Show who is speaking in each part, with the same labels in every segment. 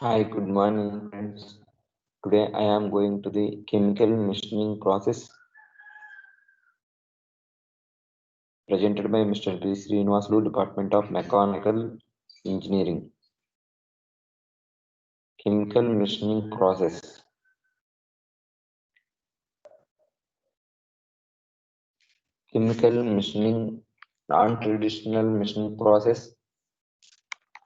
Speaker 1: Hi, good morning, friends. Today I am going to the chemical machining process presented by Mr. P. Srinivasulu, Department of Mechanical Engineering. Chemical machining process. Chemical machining, non-traditional machining process,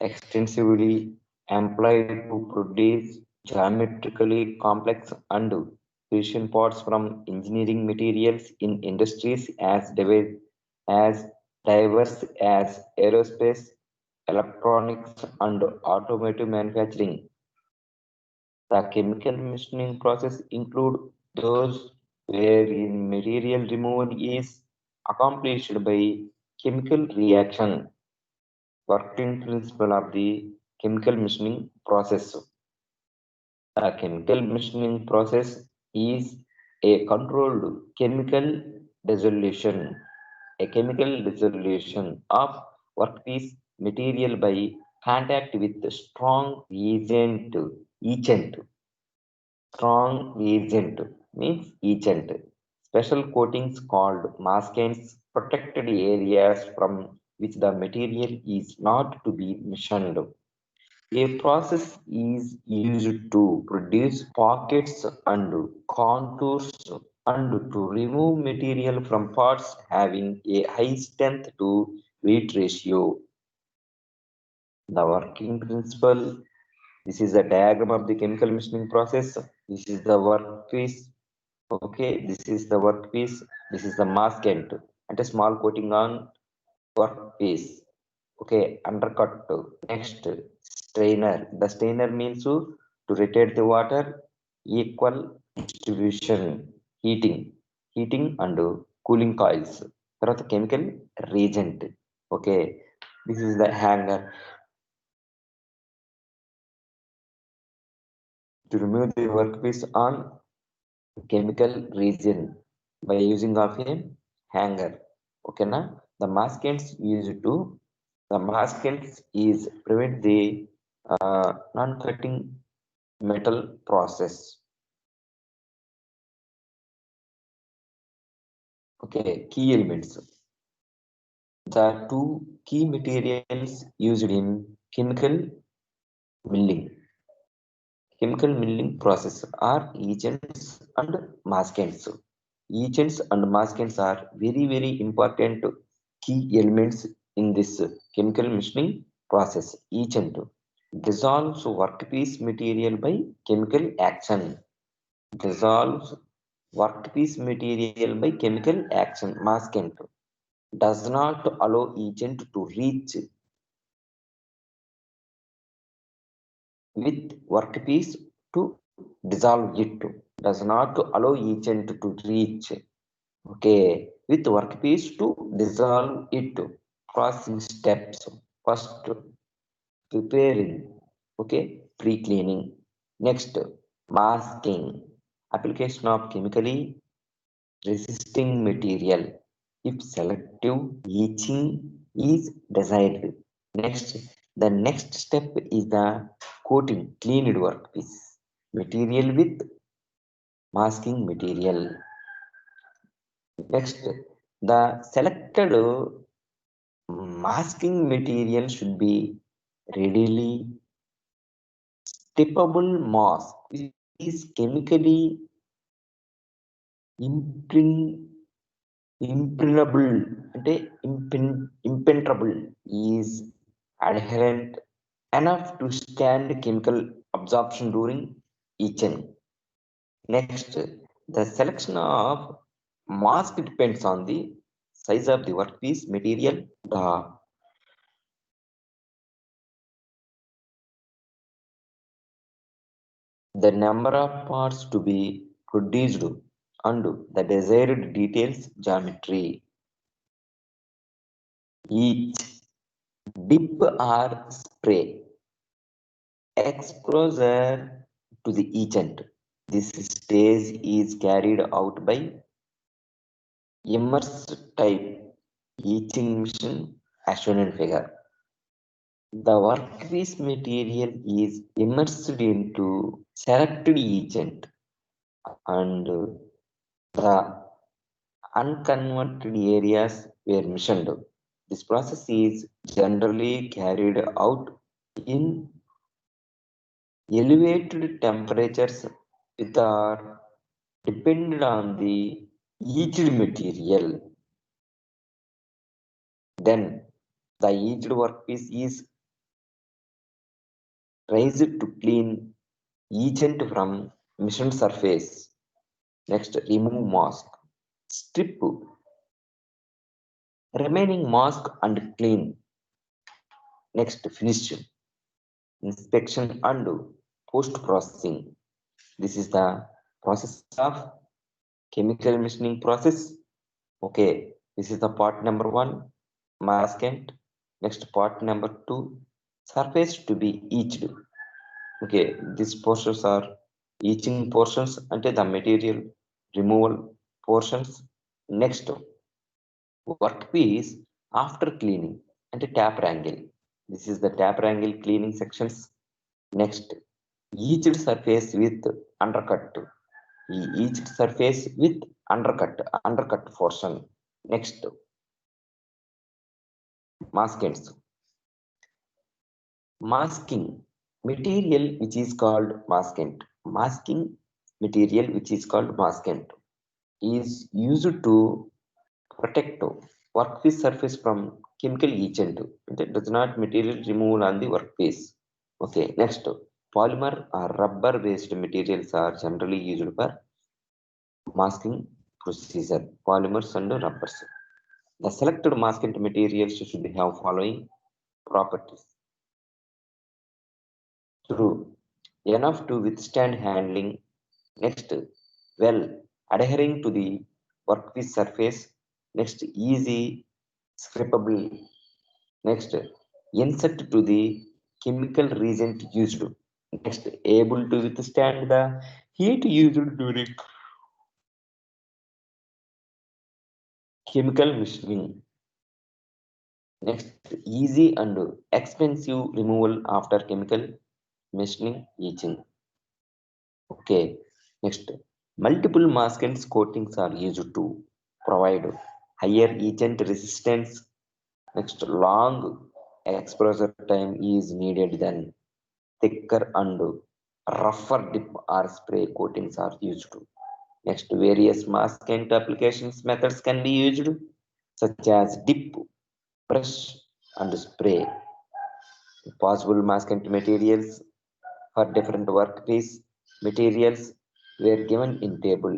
Speaker 1: extensively employed to produce geometrically complex and precision parts from engineering materials in industries as diverse as aerospace, electronics, and automotive manufacturing. The chemical machining process include those wherein material removal is accomplished by chemical reaction. Working principle of the chemical machining process. A chemical machining process is a controlled chemical dissolution, of workpiece material by contact with agent. Strong agent means agent. Special coatings called maskings protected areas from which the material is not to be machined. A process is used to produce pockets and contours and to remove material from parts having a high strength to weight ratio. The working principle. This is a diagram of the chemical machining process. This is the workpiece. Okay, this is the workpiece. This is the maskent and a small coating on workpiece. Okay, undercut. Next, strainer. The strainer means to rotate the water, equal distribution, heating, and cooling coils. తర్వాత chemical reagent. Okay, this is the hanger. To remove the workpiece on chemical reagent by using of a hanger. Okay, na? The maskets is prevent the non-cutting metal process. Okay, key elements. The two key materials used in milling, chemical milling process are agents and maskents. Agents and maskents are very important key elements in this chemical machining process. Agent dissolves workpiece material by chemical action. Dissolves workpiece material by chemical action. Maskent does not allow agent to reach with workpiece to dissolve it. Does not allow agent to reach. Okay, with workpiece to dissolve it. Crossing steps. First, preparing. Okay, pre-cleaning. Next, masking. Application of chemically resisting material if selective etching is desired. Next, the next step is the coating cleaned workpiece material with masking material. Next, the selected masking material should be readily steppable mask which is chemically impregnable అంటే impenetrable is adherent enough to stand chemical absorption during etching. Next, the selection of mask depends on the size of the workpiece material, the number of parts to be produced, and the desired details geometry. Each dip or spray exposure to the agent. This stage is carried out by immerse type etching machine as shown in figure. The workpiece material is immersed into selected agent and the unconverted areas were missioned. This process is generally carried out in elevated temperatures with are dependent on the etched material. Then the etched workpiece is raised to clean agent from mission surface. Next, remove mask. Strip remaining mask and clean. Next, finish inspection and post processing. This is the process of chemical machining process. Okay, this is the part number one, maskant. Next part number two, surface to be etched. Okay, these portions are etching portions until the material removal portions. Next, workpiece after cleaning and a taper angle. This is the taper angle cleaning sections. Next, etched surface with undercut. Etched surface with undercut portion. Next, maskings. Masking material which is called maskant. Masking material which is called maskant is used to protect workpiece surface from chemical agent. That does not material removal on the workpiece. Okay, next, polymer or rubber based materials are generally used for masking procedure. Polymers and rubbers. The selected masking materials should have following properties. True, enough to withstand handling. Next, well, adhering to the workpiece surface. Next, easy scrapable. Next, insert to the chemical reagent used. Next, able to withstand the heat used during chemical machining. Next, easy and expensive removal after chemical machining etching. Okay. Next, multiple maskants coatings are used to provide higher agent resistance. Next, long exposure time is needed than thicker and rougher dip or spray coatings are used. Next, various maskant applications methods can be used, such as dip, brush, and spray. Possible maskant materials for different workpiece materials were given in table.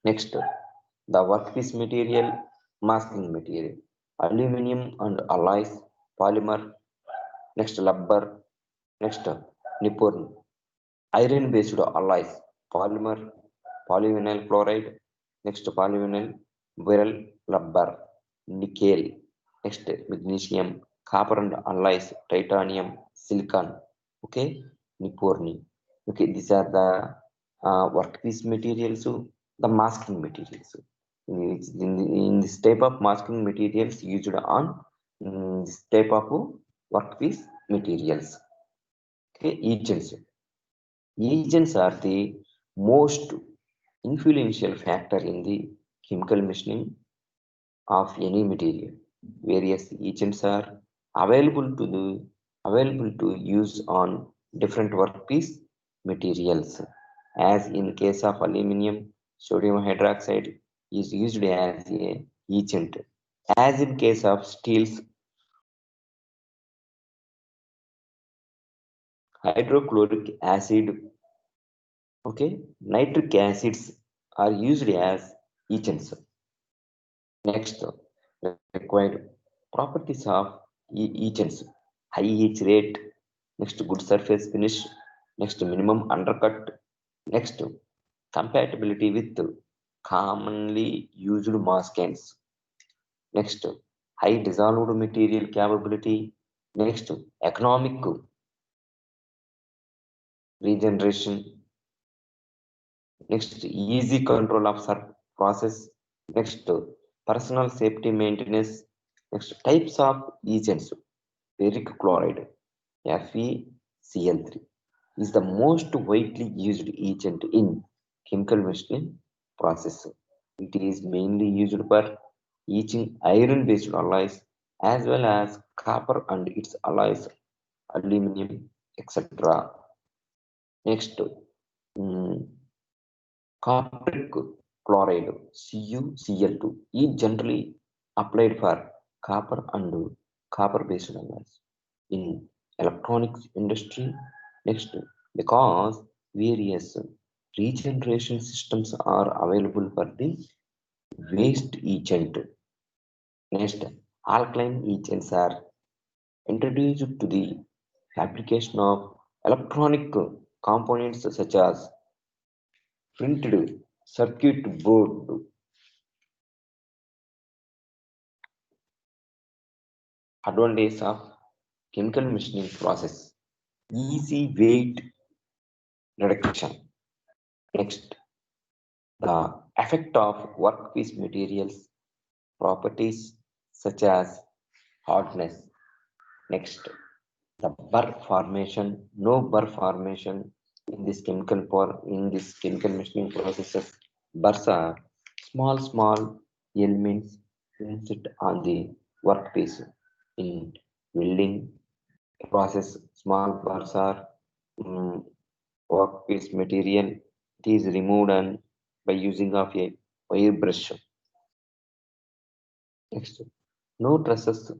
Speaker 1: Next, the workpiece material, masking material, aluminum and alloys, polymer, next rubber, next nippon, iron based alloys, polymer, polyvinyl chloride, next polyvinyl, vinyl rubber, nickel, next magnesium, copper and alloys, titanium, silicon, okay, nippon. Okay, these are the workpiece materials, the masking materials. In this type of masking materials used on this type of workpiece materials. Okay, agents. Agents are the most influential factor in the chemical machining of any material. Various agents are available to the available to use on different workpiece materials. As in case of aluminum, sodium hydroxide is used as a agent. As in case of steels, hydrochloric acid, okay, nitric acids are used as agents. Next, required properties of agents: high etch rate, next good surface finish, next minimum undercut, next compatibility with commonly used maskants, next high dissolved material capability, next economic regeneration, next easy control of process, next personal safety maintenance, Next, types of agents. Ferric chloride, FeCl3, is the most widely used agent in chemical machining process. It is mainly used for etching iron-based alloys as well as copper and its alloys, aluminum, etc. Next, mm, Capric chloride CuCl2 is generally applied for copper and copper-based alloys in electronics industry. Next, because various regeneration systems are available for the waste agent. Next, alkaline agents are introduced to the fabrication of electronic components such as printed circuit board. Advantage of chemical machining process: easy weight reduction. Next, the effect of workpiece materials properties such as hardness. Next, the burr formation. No burr formation in this chemical machining processes. Burrs are small elements inset on the workpiece. In welding process, small burrs are mm, workpiece material. It is removed and by using of a wire brush. Next, no trusses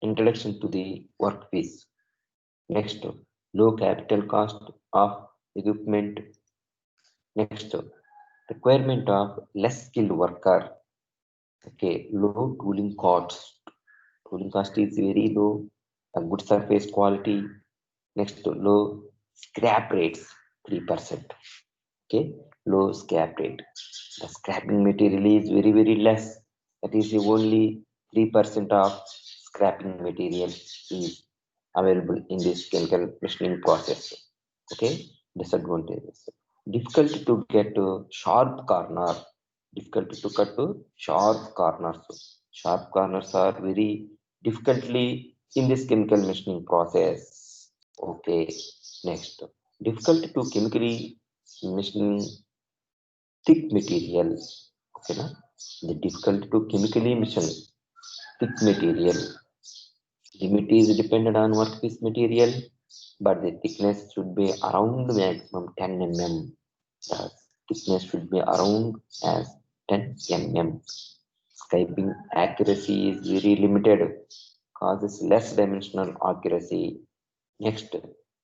Speaker 1: introduction to the workpiece. Next, low capital cost of equipment. Next, requirement of less skilled worker. Okay, low tooling cost. Tooling cost is very low. A good surface quality. Next, low scrap rates 3%. Okay, low scrap rate. The scrapping material is very less. That is the only 3% of scrapping material is available in this chemical machining process. Okay, disadvantages. Difficult to get sharp corner. Difficult to cut sharp corners. Sharp corners are very difficultly in this chemical machining process. Okay, next. Difficult to chemically machining thick material. Okay, na? The difficult to chemically machine thick material. Limit is dependent on workpiece material, but the thickness should be around maximum 10 mm. The thickness should be around as 10 mm. Scribing accuracy is very limited, causes less dimensional accuracy. Next,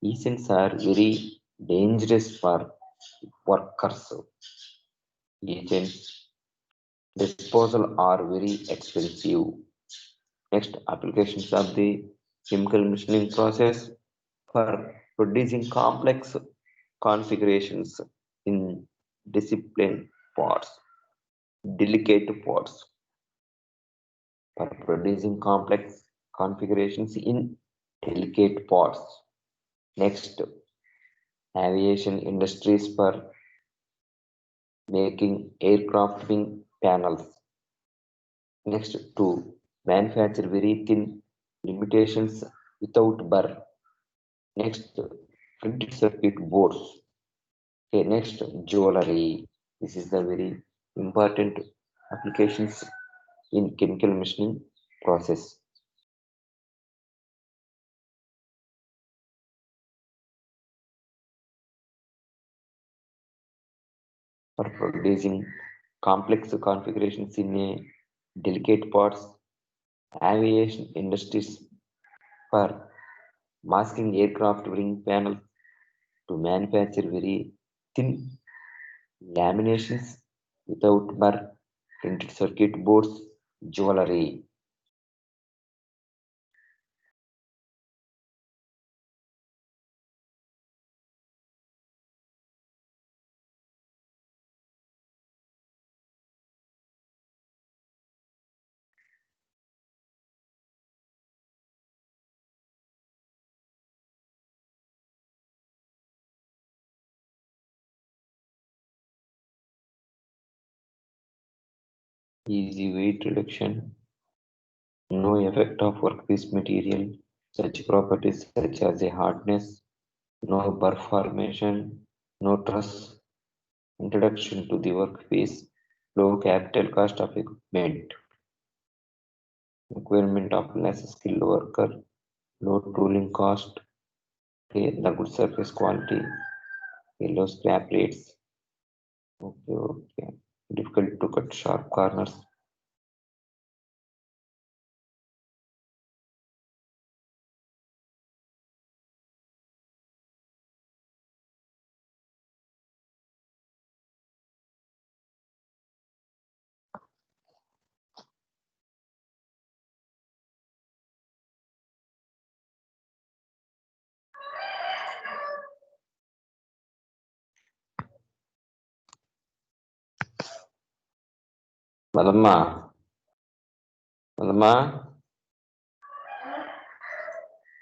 Speaker 1: essence are very dangerous for workers. Agents disposal are very expensive. Next, applications of the chemical machining process for producing complex configurations in discipline parts, delicate parts, for producing complex configurations in delicate parts. Next, aviation industries for making aircraft wing panels. Next, to manufacture very thin limitations without burr. Next, printed circuit boards. Okay, next, jewelry. This is the very important applications in chemical machining process for producing complex configurations in a delicate parts. Aviation industries for masking aircraft wing panels to manufacture very thin laminations without burr, printed circuit boards, jewelry. Easy weight reduction. No effect of workpiece material, such properties such as a hardness, no burr formation, no truss, introduction to the workpiece, low capital cost of equipment, requirement of less skilled worker, low tooling cost, okay, the good surface quality, okay, low scrap rates, okay, okay, difficult to cut sharp corners. Madamma, madamma,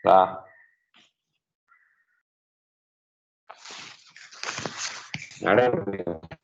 Speaker 1: రా నడవండి.